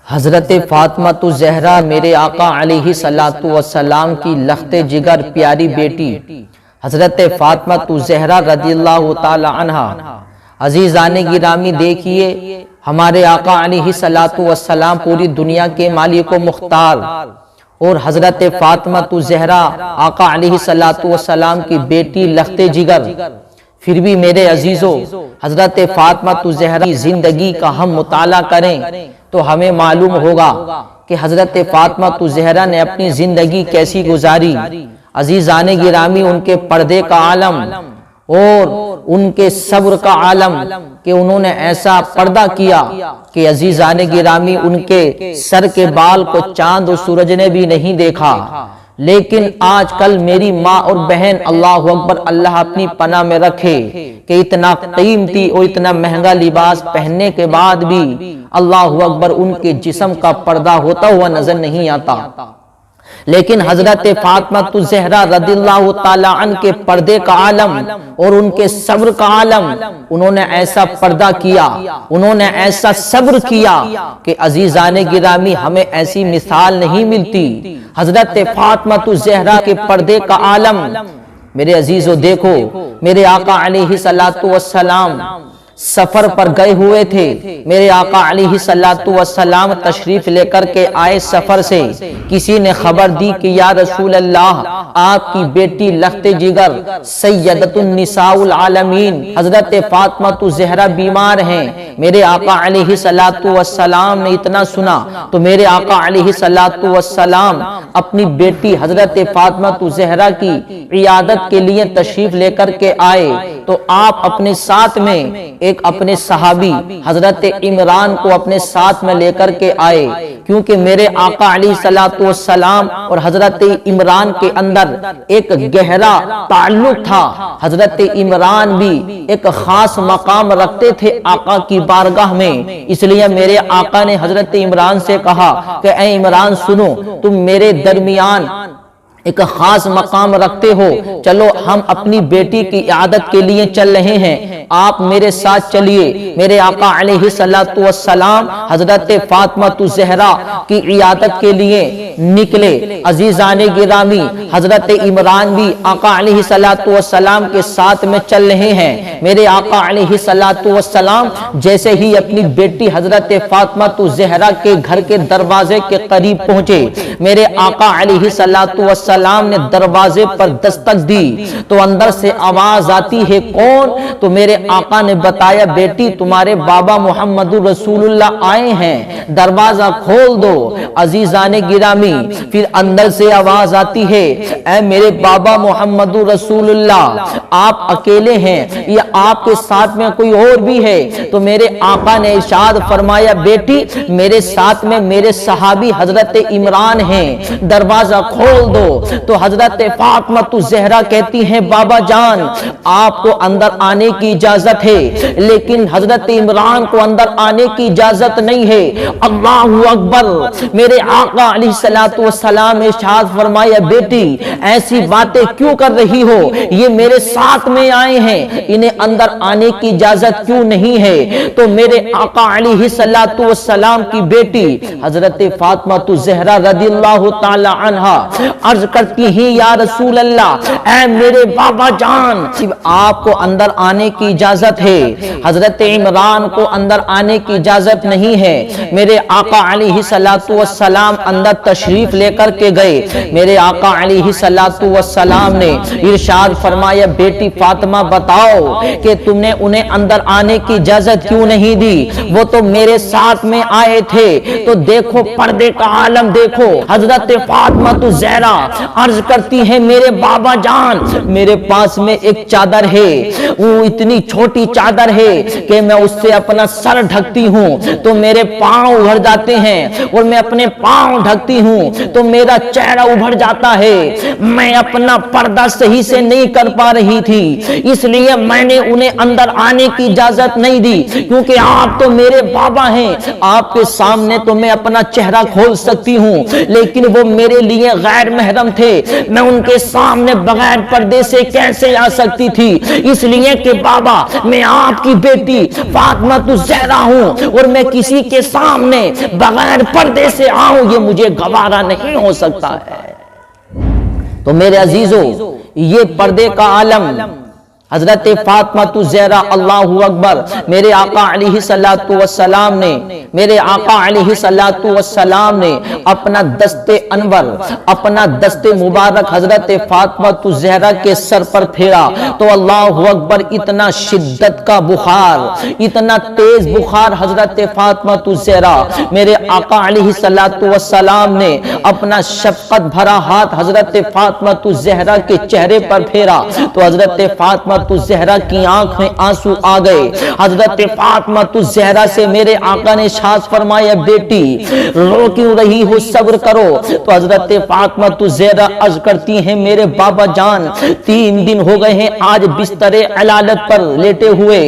حضرت فاطمہ الزہرا میرے آقا علیہ الصلوۃ والسلام کی لخت جگر پیاری بیٹی حضرت فاطمہ الزہرا رضی اللہ تعالی عنہا۔ عزیزان گرامی دیکھیے، ہمارے آقا علیہ الصلوۃ والسلام پوری دنیا کے مالک و مختار، اور حضرت فاطمہ الزہرا آقا علیہ الصلوۃ والسلام کی بیٹی لخت جگر۔ پھر بھی میرے عزیزو، حضرت فاطمہ الزہرا کی زندگی کا ہم مطالعہ کریں تو ہمیں معلوم ہوگا کہ حضرت فاطمہ الزہرا نے اپنی زندگی کیسی گزاری۔ عزیزان گرامی، ان کے پردے کا عالم اور ان کے صبر کا عالم کہ انہوں نے ایسا پردہ کیا کہ عزیزان گرامی ان کے سر کے بال کو چاند و سورج نے بھی نہیں دیکھا۔ لیکن آج کل میری ماں اور بہن، اللہ اکبر، اللہ اپنی پناہ میں رکھے کہ اتنا قیمتی اور اتنا مہنگا لباس پہننے کے بعد بھی اللہ اکبر ان کے جسم کا پردہ ہوتا ہوا نظر نہیں آتا۔ لیکن حضرت فاطمہ الزہرا رضی اللہ تعالی عنہ کے پردے کا عالم اور ان کے صبر کا عالم، انہوں نے ایسا پردہ کیا، انہوں نے ایسا صبر کیا کہ عزیزان گرامی ہمیں ایسی مثال نہیں ملتی۔ حضرت فاطمہ الزہرا کے پردے کا عالم، میرے عزیزو دیکھو، میرے آقا علیہ الصلوۃ والسلام سفر پر گئے ہوئے تھے۔ میرے آقا علیہ الصلوۃ والسلام تشریف لے کر کے آئے سفر سے۔ کسی نے خبر دی کہ یا رسول اللہ، آپ کی بیٹی لخت جگر سیدۃ النساء العالمین حضرت فاطمہ الزہرا بیمار ہیں۔ میرے آقا علیہ الصلوۃ والسلام نے اتنا سنا تو میرے آقا علیہ الصلوۃ والسلام اپنی بیٹی حضرت فاطمہ الزہرا کی عیادت کے لیے تشریف لے کر کے آئے تو آپ اپنے ساتھ میں ایک اپنے صحابی حضرت عمران کو اپنے ساتھ میں لے کر کے آئے، کیونکہ میرے آقا علیہ الصلوۃ والسلام اور حضرت عمران کے اندر ایک گہرا تعلق تھا۔ حضرت عمران بھی ایک خاص مقام رکھتے تھے آقا کی بارگاہ میں، اس لیے میرے آقا نے حضرت عمران سے کہا کہ اے عمران سنو، تم میرے درمیان ایک خاص مقام رکھتے ہو، چلو ہم اپنی بیٹی کی عیادت کے لیے چل رہے ہیں، آپ میرے ساتھ چلیے۔ میرے آقا علیہ الصلوۃ والسلام حضرت فاطمہ الزہرا کی عیادت کے لیے نکلے۔ عزیزان گرامی، حضرت عمران بھی آقا علیہ الصلوۃ والسلام کے ساتھ میں چل رہے ہیں۔ میرے آقا علیہ الصلوۃ والسلام جیسے ہی اپنی بیٹی حضرت فاطمہ الزہرا کے گھر کے دروازے کے قریب پہنچے، میرے آقا علیہ الصلوۃ والسلام نے دروازے پر دستک دی تو اندر سے آواز آتی ہے، کون؟ تو میرے آقا نے بتایا، بیٹی تمہارے بابا محمد رسول اللہ آئے ہیں، دروازہ کھول دو۔ عزیزان گرامی، پھر اندر سے آواز آتی ہے، اے میرے بابا محمد رسول اللہ، آپ اکیلے ہیں یا آپ کے ساتھ میں کوئی اور بھی ہے؟ تو میرے آقا نے ارشاد فرمایا، بیٹی میرے ساتھ میں میرے صحابی حضرت عمران ہیں، دروازہ کھول دو۔ تو حضرت فاطمہ الزہرا کہتی ہیں، بابا جان آپ کو اندر آنے کی اجازت ہے، لیکن حضرت عمران کو اندر آنے کی اجازت نہیں ہے۔ اللہ اکبر! میرے آقا علیہ الصلوۃ والسلام نے ارشاد فرمایا، بیٹی ایسی باتیں کیوں کر رہی ہو؟ یہ میرے ساتھ میں آئے ہیں، انہیں اندر آنے کی اجازت کیوں نہیں ہے؟ تو میرے آقا علیہ الصلوۃ والسلام کی بیٹی حضرت فاطمہ الزہرا رضی اللہ تعالی عنہا عرض کرتی ہیں، یا رسول اللہ، اے میرے بابا جان، آپ کو اندر آنے کی اجازت ہے، حضرت عمران کو اندر آنے کی اجازت نہیں ہے۔ میرے آقا علیہ الصلوۃ والسلام اندر تشریف لے کر کے گئے۔ میرے آقا علیہ الصلوۃ والسلام نے ارشاد فرمایا، بیٹی فاطمہ بتاؤ کہ تم نے انہیں اندر آنے کی اجازت کیوں نہیں دی؟ وہ تو میرے ساتھ میں آئے تھے۔ تو دیکھو پردے کا عالم دیکھو، حضرت فاطمہ الزہرا عرض کرتی ہے، میرے بابا جان میرے پاس میں ایک چادر ہے، وہ اتنی چھوٹی چادر ہے کہ میں اس سے اپنا سر ڈھکتی ہوں تو میرے پاؤں ابھر جاتے ہیں، اور میں اپنے پاؤں ڈھکتی ہوں تو میرا چہرہ ابھر جاتا ہے۔ میں اپنا پردہ صحیح سے نہیں کر پا رہی تھی، اس لیے میں نے انہیں اندر آنے کی اجازت نہیں دی، کیونکہ آپ تو میرے بابا ہیں، آپ کے سامنے تو میں اپنا چہرہ کھول سکتی ہوں، لیکن وہ میرے لیے غیر محرم محرم تھے، میں ان کے سامنے بغیر پردے سے کیسے آ سکتی تھی؟ اس لیے کہ بابا میں آپ کی بیٹی فاطمہ الزہرا ہوں اور میں کسی کے سامنے بغیر پردے سے آؤں یہ مجھے گوارا نہیں ہو سکتا ہے۔ تو میرے عزیزو، یہ پردے کا عالم حضرت فاطمہ الزہرا، اللہ اکبر، میرے آقا علیہ الصلوۃ والسلام نے اپنا دست انور، اپنا دست مبارک حضرت فاطمہ الزہرا کے سر پر پھیرا تو اللہ اکبر، اتنا شدت کا بخار، اتنا تیز بخار حضرت فاطمہ الزہرا، میرے آقا علیہ الصلوۃ والسلام نے اپنا شفقت بھرا ہاتھ حضرت فاطمہ الزہرا کے چہرے پر پھیرا تو حضرت فاطمہ الزہرا کی آنکھ میں آنسو آ گئے۔ حضرت فاطمہ الزہرا سے میرے آقا نے ارشاد فرمایا، بیٹی رو کیوں رہی ہو، صبر کرو۔ تو حضرت فاطمہ الزہرا عرض کرتی ہیں، میرے بابا جان 3 دن ہو گئے ہیں آج بستر علالت پر لیٹے ہوئے،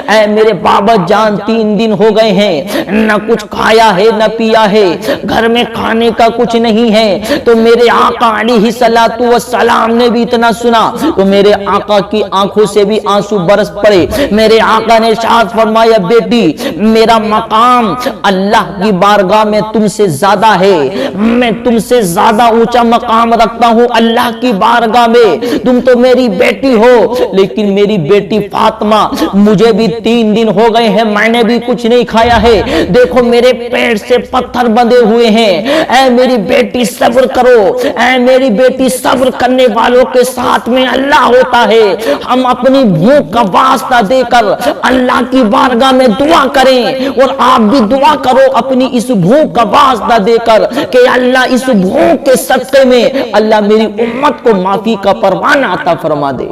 اے میرے بابا جان 3 دن ہو گئے ہیں، نہ کچھ کھایا ہے نہ پیا ہے، گھر میں کھانے کا کچھ نہیں ہے۔ تو میرے آقا علیہ الصلوۃ والسلام نے بھی اتنا سنا تو میرے آقا کی آنکھوں سے بھی آنسو برس پڑے۔ میرے آقا نے ارشاد فرمایا، بیٹی میرا مقام اللہ کی بارگاہ میں تم سے زیادہ ہے، میں تم سے زیادہ اونچا مقام رکھتا ہوں اللہ کی بارگاہ میں، تم تو میری بیٹی ہو لیکن میری بیٹی فاطمہ، مجھے بھی 3 دن ہو گئے ہیں، میں نے بھی کچھ نہیں کھایا ہے، دیکھو میرے پیٹ سے پتھر بندھے ہوئے ہیں، اے میری بیٹی صبر کرو، اے میری بیٹی صبر کرنے والوں کے ساتھ میں اللہ ہوتا ہے۔ ہم اپنی بھوک کا واسطہ دے کر اللہ کی بارگاہ میں دعا کریں اور آپ بھی دعا کرو اپنی اس بھوک کا واسطہ دے کر کہ اللہ اس بھوک کے صدقے میں اللہ میری امت کو معافی کا پروانہ عطا فرما دے۔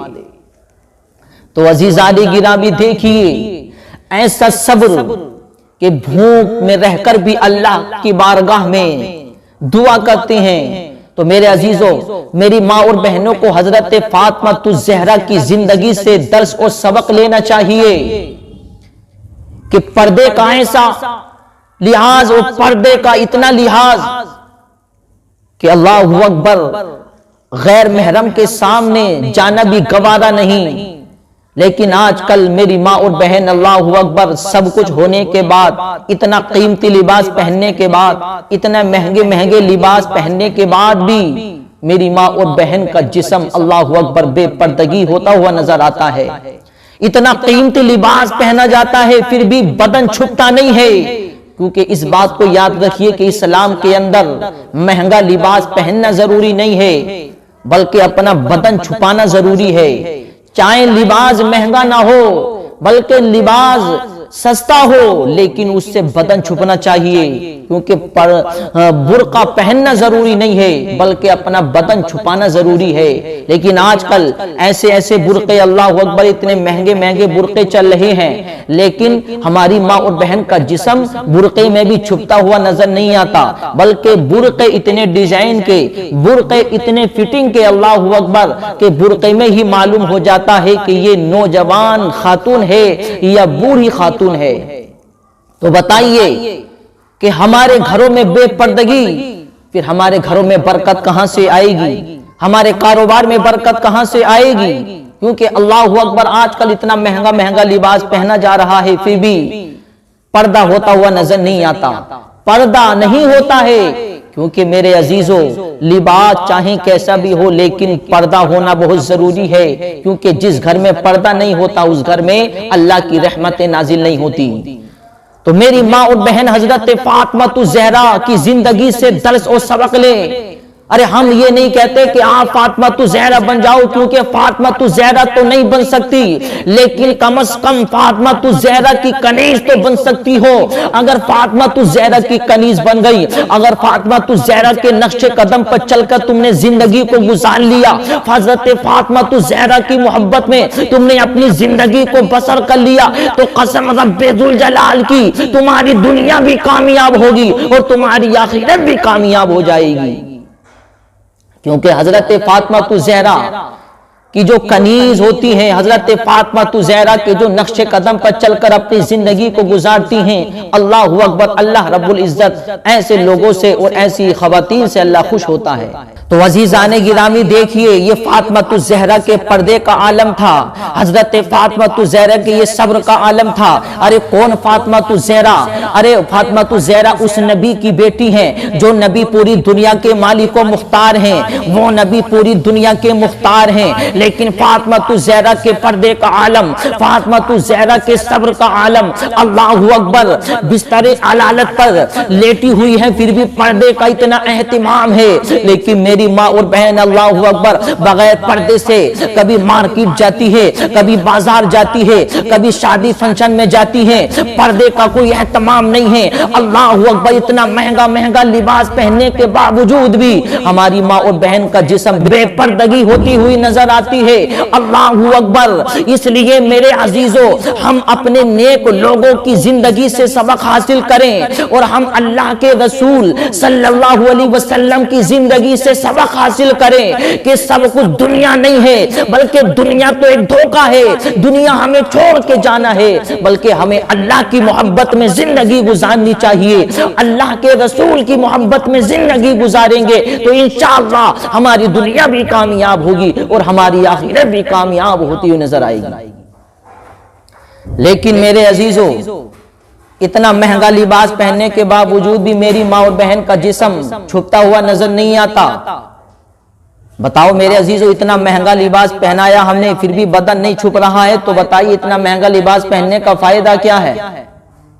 تو عزیزان گرامی دیکھیے ایسا صبر کہ بھوک میں رہ کر بھی اللہ کی بارگاہ میں دعا کرتے ہیں۔ تو میرے عزیزوں، میری ماں اور بہنوں کو حضرت فاطمہ الزہرا کی زندگی سے درس اور سبق لینا چاہیے کہ پردے کا ایسا لحاظ اور پردے کا اتنا لحاظ کہ اللہ اکبر، غیر محرم کے سامنے جانا بھی گوارا نہیں۔ لیکن آج کل میری ماں اور بہن اللہ اکبر سب کچھ ہونے کے بعد، اتنا قیمتی لباس پہننے کے بعد، اتنا مہنگے لباس پہننے کے بعد بھی میری ماں اور بہن کا جسم اللہ اکبر بے پردگی ہوتا ہوا نظر آتا ہے۔ اتنا قیمتی لباس پہنا جاتا ہے پھر بھی بدن چھپتا نہیں ہے، کیونکہ اس بات کو یاد رکھیے کہ اسلام کے اندر مہنگا لباس پہننا ضروری نہیں ہے بلکہ اپنا بدن چھپانا ضروری ہے۔ چاہے لباس مہنگا نہ ہو بلکہ لباس سستا ہو لیکن اس سے بدن چھپنا چاہیے، کیونکہ برقع پہننا ضروری نہیں ہے بلکہ اپنا بدن چھپانا ضروری ہے۔ لیکن آج کل ایسے برقعے اللہ اکبر اتنے مہنگے برقعے چل رہے ہیں، لیکن ہماری ماں اور بہن کا جسم برقعے میں بھی چھپتا ہوا نظر نہیں آتا، بلکہ برقعے اتنے ڈیزائن کے، برقعے اتنے فٹنگ کے اللہ اکبر کہ برقعے میں ہی معلوم ہو جاتا ہے کہ یہ نوجوان خاتون ہے یا بوڑھی خاتون ہے۔ تو بتائیے کہ ہمارے گھروں میں بے پردگی، پھر ہمارے گھروں میں برکت کہاں سے آئے گی؟ ہمارے کاروبار میں برکت کہاں سے آئے گی؟ کیونکہ اللہ اکبر آج کل اتنا مہنگا لباس پہنا جا رہا ہے پھر بھی پردہ ہوتا ہوا نظر نہیں آتا، پردہ نہیں ہوتا ہے۔ کیونکہ میرے عزیزوں، لباس چاہے کیسا بھی ہو لیکن پردہ ہونا بہت ضروری ہے، کیونکہ جس گھر میں پردہ نہیں ہوتا اس گھر میں اللہ کی رحمتیں نازل نہیں ہوتی۔ تو میری ماں اور بہن حضرت فاطمہ الزہرا کی زندگی سے درس اور سبق لیں۔ ارے ہم یہ نہیں کہتے کہ آپ فاطمہ الزہرا بن جاؤ، کیونکہ فاطمہ الزہرا تو نہیں بن سکتی، لیکن کم از کم فاطمہ الزہرا کی کنیز تو بن سکتی ہو۔ اگر فاطمہ الزہرا کی کنیز بن گئی، اگر فاطمہ الزہرا کے نقش قدم پر چل کر تم نے زندگی کو گزار لیا، حضرت فاطمہ الزہرا کی محبت میں تم نے اپنی زندگی کو بسر کر لیا، تو قسم رب ذوالجلال کی تمہاری دنیا بھی کامیاب ہوگی اور تمہاری آخرت بھی کامیاب ہو جائے گی۔ کیونکہ حضرت فاطمہ الزہرا کی جو کنیز ہوتی ہیں، حضرت فاطمہ زہرا کے جو نقش قدم پر چل کر اپنی زندگی کو گزارتی ہیں، اللہ اکبر، اللہ رب العزت ایسے لوگوں سے اور ایسی خواتین سے اللہ خوش ہوتا ہے۔ تو عزیزان گرامی دیکھیے، یہ فاطمہ زہرا کے پردے کا عالم تھا، حضرت فاطمہ زہرا کے یہ صبر کا عالم تھا۔ ارے کون فاطمہ زہرا؟ ارے فاطمہ زہرا اس نبی کی بیٹی ہیں جو نبی پوری دنیا کے مالک و مختار ہیں، وہ نبی پوری دنیا کے مختار ہیں، لیکن فاطمہ زہرا کے پردے کا عالم، فاطمہ زہرا کے صبر کا عالم، اللہ اکبر، بستر علالت پر لیٹی ہوئی ہے پھر بھی پردے کا اتنا اہتمام ہے۔ لیکن میری ماں اور بہن اللہ اکبر بغیر پردے سے کبھی مارکیٹ جاتی ہے، کبھی بازار جاتی ہے، کبھی شادی فنکشن میں جاتی ہے، پردے کا کوئی اہتمام نہیں ہے۔ اللہ اکبر، اتنا مہنگا مہنگا لباس پہننے کے باوجود بھی ہماری ماں اور بہن کا جسم بے پردگی ہوتی ہوئی نظر آتی ہے۔ اللہ اکبر، اس لیے میرے عزیزو، ہم اپنے نیک لوگوں کی زندگی سے سبق حاصل کریں اور ہم اللہ کے رسول صلی اللہ علیہ وسلم کی زندگی سے سبق حاصل کریں کہ سب کچھ دنیا نہیں ہے، بلکہ دنیا تو ایک دھوکہ ہے، دنیا ہمیں چھوڑ کے جانا ہے، بلکہ ہمیں اللہ کی محبت میں زندگی گزارنی چاہیے۔ اللہ کے رسول کی محبت میں زندگی گزاریں گے تو انشاءاللہ ہماری دنیا بھی کامیاب ہوگی اور ہماری آخرت بھی کامیاب ہوتی ہوئی نظر آئے گی۔ لیکن میرے عزیزو، اتنا مہنگا لباس پہننے کے باوجود بھی میری ماں اور بہن کا جسم چھپتا ہوا نظر نہیں آتا۔ بتاؤ میرے عزیزو، اتنا مہنگا لباس پہنایا ہم نے پھر بھی بدن نہیں چھپ رہا ہے، تو بتائیے اتنا مہنگا لباس پہننے کا فائدہ کیا ہے؟